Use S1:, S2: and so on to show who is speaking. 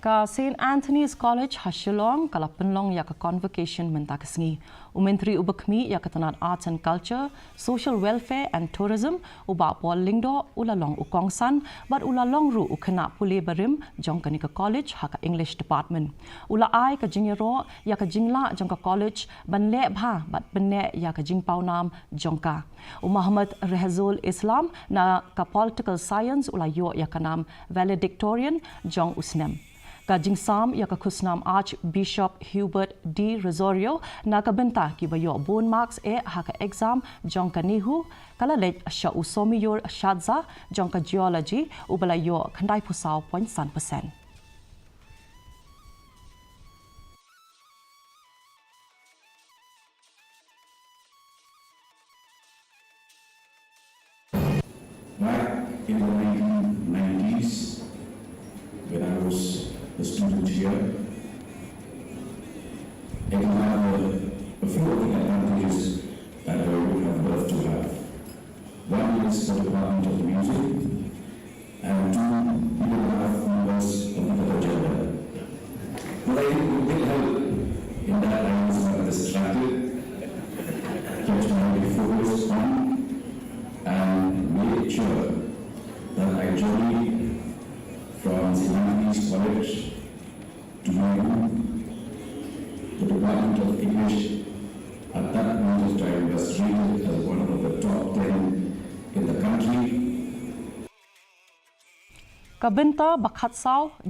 S1: Ka St. Anthony's College Hasilong kala Pynlong ya ka Convocation mentakasngi. Umentri ubakmi ya katanat Arts and Culture, Social Welfare and Tourism uba pol lingdo ulalong ukongsan but ulalong ru ukena pule barim jong kanika college haka English Department. Ula ai ka jingiro ya ka jingla jong ka college banle bha but banne ya ka jingpau nam jongka. Muhammad Rehazul Islam na ka Political Science ula yo ya kanam valedictorian jong usnem. Kajing Sam ya kakusnam Archbishop Hubert D. Rosario na kabenta kibayo bone marks haka exam jongka nihu kalalej sya usomiyor shadza jongka geology ubalayo kandai pusaw 0.1%.
S2: Back in the 1990s, when I was a student here, I can have a few of the advantages that I would have loved to have. One is the Department of Music, and two, we will have members of the agenda. But I think it did help in that I was not distracted, kept my focus on, and made sure that I journeyed from St. Anthony's College to the Department of English at that point of time was rated as one of the top 10 in the country.
S1: Kabenta bakhat saw